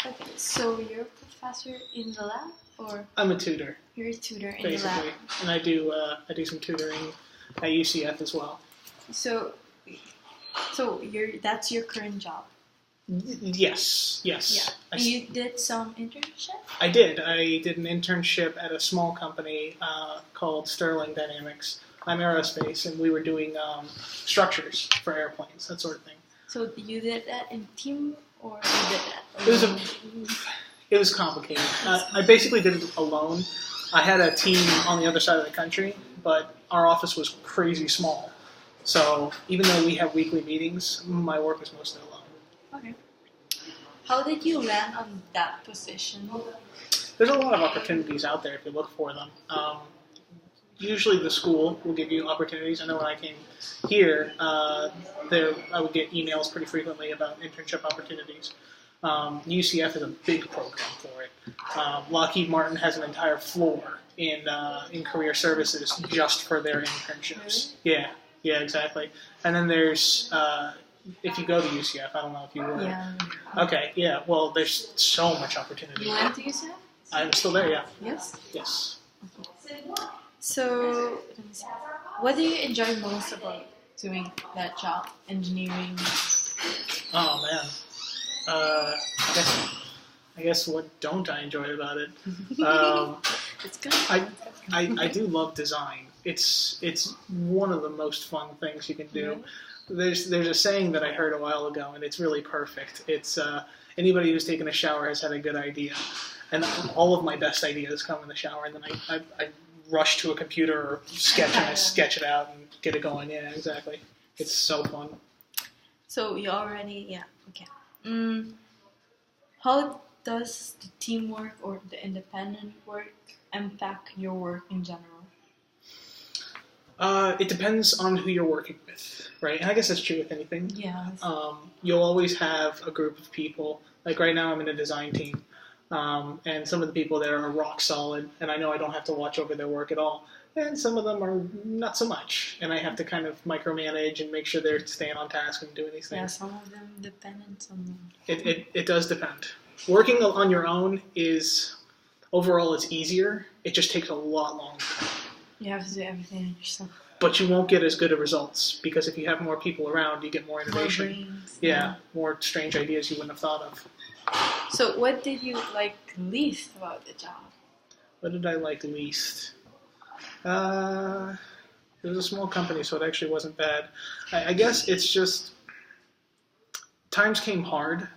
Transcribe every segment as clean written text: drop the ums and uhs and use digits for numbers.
Okay, so you're a professor in the lab, or I'm a tutor. you're a tutor in Basically, the lab? and I do some tutoring at UCF as well. So that's your current job. Yes. Yeah. And you did some internship? I did. I did an internship at a small company called Sterling Dynamics. I'm aerospace, and we were doing structures for airplanes, that sort of thing. So you did that in team, or you did that alone? It was complicated. I basically did it alone. I had a team on the other side of the country, but our office was crazy small. So even though we have weekly meetings, my work was mostly alone. Okay. How did you land on that position? There's a lot of opportunities out there if you look for them. Usually the school will give you opportunities. I know when I came here, I would get emails pretty frequently about internship opportunities. UCF is a big program for it. Lockheed Martin has an entire floor in career services just for their internships. Really? Yeah, exactly. And then there's if you go to UCF, I don't know if you were. Yeah. Okay, yeah. Well, there's so much opportunity. You went to UCF? I'm still there, yeah. Yes? Yes. So, let me see. What do you enjoy most about doing that job? Engineering? Oh, man. I guess what don't I enjoy about it? It's good. I do love design. It's one of the most fun things you can do. There's a saying that I heard a while ago, and it's really perfect. It's anybody who's taken a shower has had a good idea, and all of my best ideas come in the shower, and then I rush to a computer or sketch it out and get it going. Yeah, exactly. It's so fun. So you already, okay. How does the teamwork or the independent work impact your work in general? It depends on who you're working with, right? And I guess that's true with anything. Yeah. You'll always have a group of people. Like right now I'm in a design team, and some of the people there are rock solid, and I know I don't have to watch over their work at all. And some of them are not so much, and I have to kind of micromanage and make sure they're staying on task and doing these things. Yeah, some of them depend on someone. It does depend. Working on your own is, overall, it's easier. It just takes a lot longer. You have to do everything yourself. But you won't get as good of results, because if you have more people around, you get more innovation. More brains. Yeah, more strange ideas you wouldn't have thought of. So what did you like least about the job? What did I like least? It was a small company, so it actually wasn't bad. I guess it's just times came hard.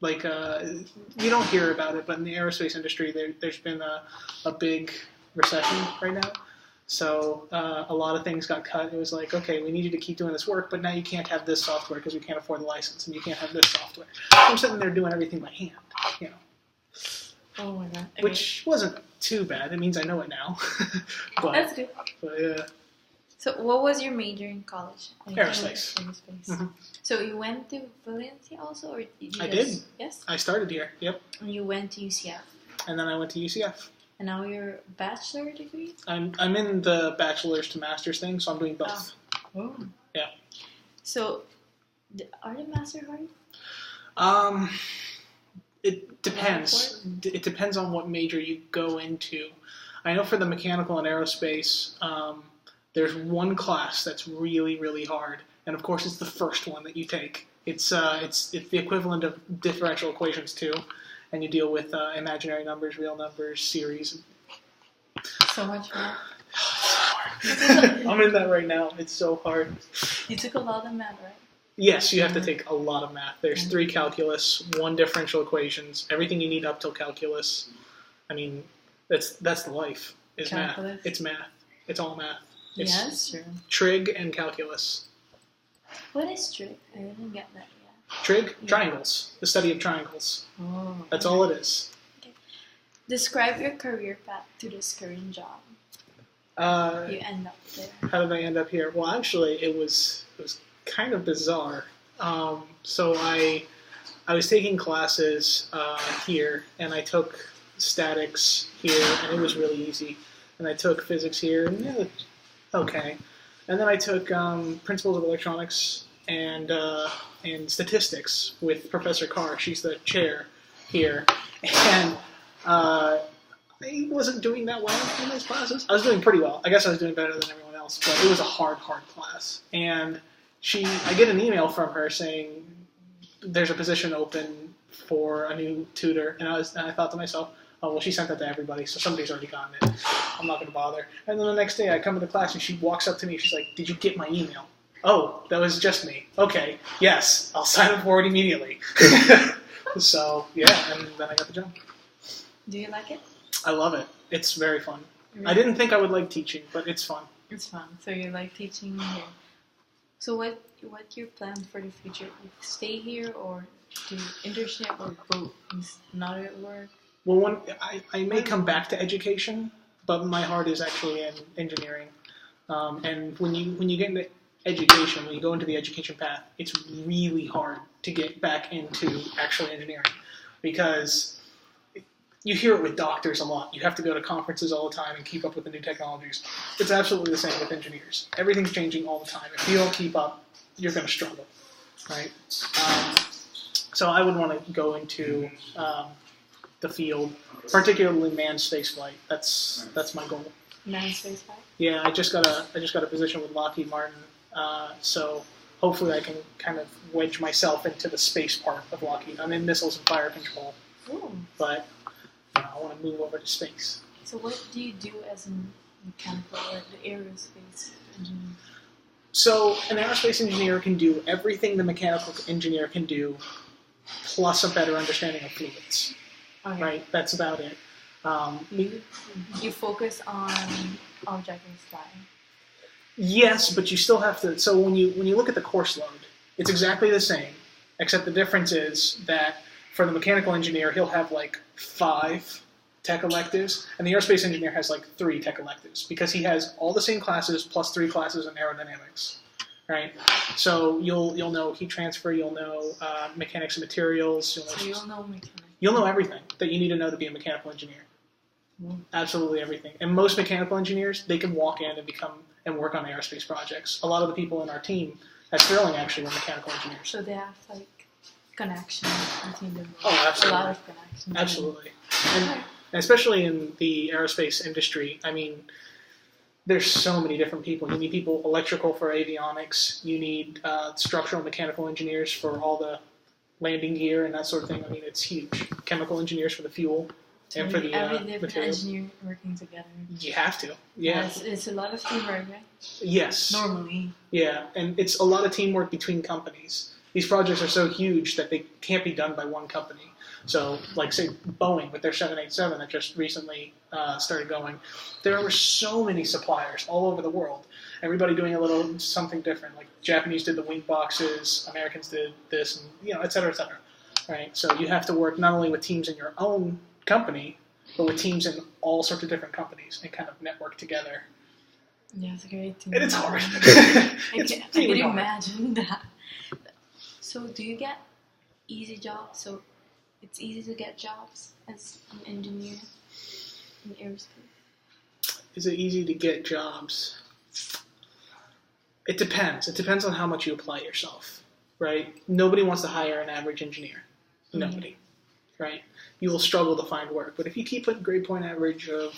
Like, you don't hear about it, but in the aerospace industry, there's been a big recession right now. So a lot of things got cut. It was like, okay, we need you to keep doing this work, but now you can't have this software because we can't afford the license, and you can't have this software. So I'm sitting there doing everything by hand, you know. Oh my god. Okay. Which wasn't too bad. It means I know it now. That's good. But yeah. So what was your major in college? Aerospace. Mm-hmm. So you went to Valencia also, or did you I did. Yes. I started here. Yep. And you went to UCF. And then I went to UCF. And now your bachelor degree? I'm in the bachelor's to master's thing, so I'm doing both. Oh. Yeah. So, are the master hard? It depends. It depends on what major you go into. I know for the mechanical and aerospace, there's one class that's really, really hard, and of course it's the first one that you take. It's the equivalent of differential equations too, and you deal with imaginary numbers, real numbers, series. So much math. I'm in that right now. It's so hard. You took a lot of math, right? Yes, you have to take a lot of math. There's 3 calculus, 1 differential equations, everything you need up till calculus. I mean, that's the life. Is calculus. Math. It's math. It's all math. It's yes, true. Trig and calculus. What is trig? I didn't get that yet. Trig? Yeah. Triangles. The study of triangles. Oh. That's all it is. Okay. Describe your career path to this current job. You end up there. How did I end up here? Well, actually, it was kind of bizarre. So I was taking classes here, and I took statics here, and it was really easy. And I took physics here, and yeah, okay. And then I took principles of electronics and statistics with Professor Carr. She's the chair here, and I wasn't doing that well in those classes. I was doing pretty well. I guess I was doing better than everyone else, but it was a hard class. And I get an email from her saying there's a position open for a new tutor, and I thought to myself, oh, well, she sent that to everybody, so somebody's already gotten it. I'm not going to bother. And then the next day I come to class and she walks up to me. She's like, did you get my email? Oh, that was just me. Okay, yes, I'll sign up for it immediately. So, yeah, and then I got the job. Do you like it? I love it. It's very fun. Really? I didn't think I would like teaching, but it's fun. It's fun. So you like teaching here. So what your plan for the future? Stay here or do internship or go not at work? Well, I may come back to education, but my heart is actually in engineering. And when you get into education, when you go into the education path, it's really hard to get back into actually engineering because you hear it with doctors a lot. You have to go to conferences all the time and keep up with the new technologies. It's absolutely the same with engineers. Everything's changing all the time. If you don't keep up, you're going to struggle, right? So I would want to go into the field, particularly manned spaceflight. That's my goal. Manned spaceflight? Yeah, I just got a position with Lockheed Martin, so hopefully I can kind of wedge myself into the space part of Lockheed. I'm in missiles and fire control, but I want to move over to space. So what do you do as a mechanical or the aerospace engineer? So an aerospace engineer can do everything the mechanical engineer can do, plus a better understanding of fluids. Okay. Right, that's about it. You focus on object flying. Yes, but you still have to. So when you look at the course load, it's exactly the same, except the difference is that for the mechanical engineer, he'll have like 5 tech electives, and the aerospace engineer has like 3 tech electives because he has all the same classes plus 3 classes in aerodynamics. Right, so you'll know heat transfer, you'll know mechanics of materials. You'll know mechanics. You'll know everything that you need to know to be a mechanical engineer. Absolutely everything. And most mechanical engineers, they can walk in and work on aerospace projects. A lot of the people in our team at Sterling actually were mechanical engineers. So they have like connections between them. Oh, absolutely. A lot of connections. Absolutely. And especially in the aerospace industry, I mean, there's so many different people. You need people electrical for avionics. You need structural mechanical engineers for all the landing gear and that sort of thing. I mean, it's huge. Chemical engineers for the fuel and for the every different materials. engineer working together. You have to. Yeah. It's a lot of teamwork, right? Yes. Normally. Yeah, and it's a lot of teamwork between companies. These projects are so huge that they can't be done by one company. So, like, say, Boeing with their 787 that just recently started going, there were so many suppliers all over the world, everybody doing a little something different. Like, Japanese did the wing boxes, Americans did this, and, et cetera, right? So you have to work not only with teams in your own company, but with teams in all sorts of different companies and kind of network together. Yeah, it's a great team. And it's hard. I can imagine that. So, do you get easy jobs? So, it's easy to get jobs as an engineer in aerospace? Is it easy to get jobs? It depends. It depends on how much you apply yourself, right? Nobody wants to hire an average engineer. Nobody, right? You will struggle to find work. But if you keep a grade point average of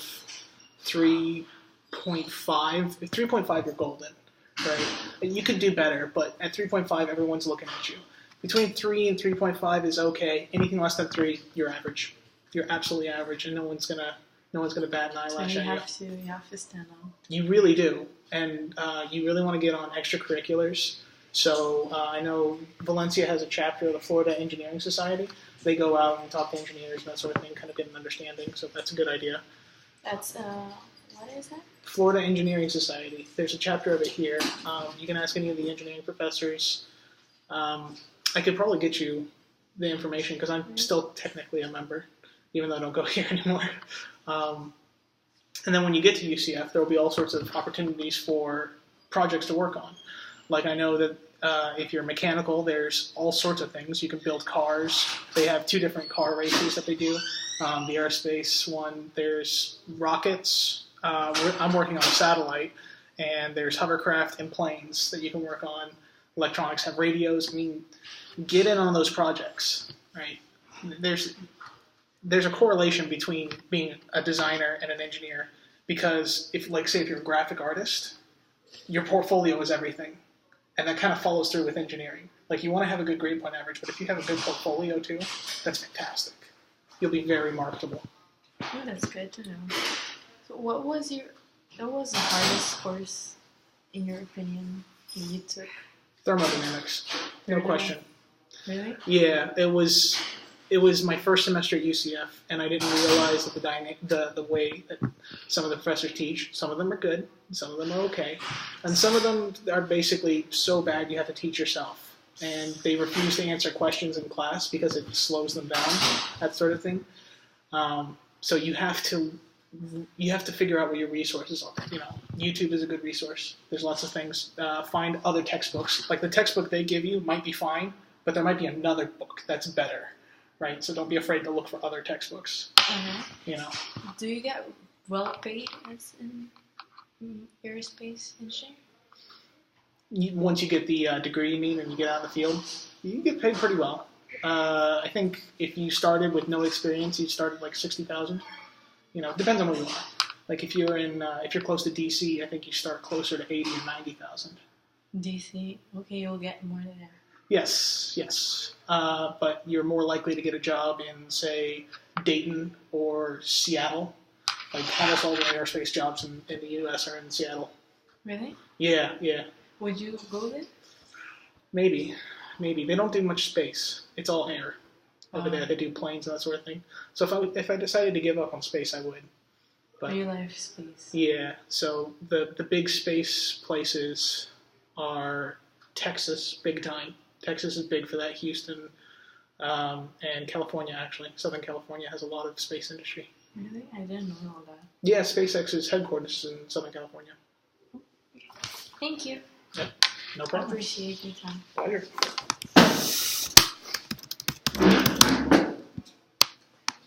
3.5, 3.5 you're golden, right? And you could do better, but at 3.5, everyone's looking at you. Between 3 and 3.5 is okay. Anything less than 3, you're average. You're absolutely average, and no one's gonna bat an eyelash at you. You have to stand out. You really do, and you really want to get on extracurriculars. So I know Valencia has a chapter of the Florida Engineering Society. They go out and talk to engineers and that sort of thing, kind of get an understanding. So that's a good idea. That's what is that? Florida Engineering Society. There's a chapter of it here. You can ask any of the engineering professors. I could probably get you the information because I'm still technically a member, even though I don't go here anymore. And then when you get to UCF, there will be all sorts of opportunities for projects to work on. Like I know that if you're mechanical, there's all sorts of things. You can build cars. They have 2 different car races that they do. The aerospace one, there's rockets. I'm working on a satellite, and there's hovercraft and planes that you can work on. Electronics have radios. I mean, get in on those projects, right? there's a correlation between being a designer and an engineer, because if you're a graphic artist, your portfolio is everything, and that kind of follows through with engineering. Like, you want to have a good grade point average, but if you have a good portfolio too, that's fantastic. You'll be very marketable. Oh, that's good to know. So what was the hardest course, in your opinion, that you took? Thermodynamics, no question. Really? Yeah, it was my first semester at UCF, and I didn't realize that the way that some of the professors teach, some of them are good, some of them are okay, and some of them are basically so bad you have to teach yourself, and they refuse to answer questions in class because it slows them down, that sort of thing. So you have to figure out what your resources are. YouTube is a good resource. There's lots of things. Find other textbooks. Like, the textbook they give you might be fine, but there might be another book that's better, right? So don't be afraid to look for other textbooks. Mm-hmm. Do you get well paid as in aerospace engineering? Once you get the degree you need and you get out in the field, you get paid pretty well. I think if you started with no experience, you'd start at like $60,000. It depends on where you are. Like, if you're close to DC, I think you start closer to $80,000 or $90,000. DC, okay, you'll get more than that. Yes. But you're more likely to get a job in, say, Dayton or Seattle. Like, almost all the aerospace jobs in the U.S. are in Seattle. Really? Yeah. Would you go there? Maybe. They don't do much space. It's all air over there. They do planes and that sort of thing. So if I decided to give up on space, I would. But real life space. Yeah. So the big space places are Texas, big time. Texas is big for that. Houston and California, actually. Southern California has a lot of space industry. Really? I didn't know all that. Yeah, SpaceX's headquarters is in Southern California. Thank you. Yep. No problem. I appreciate your time. Pleasure.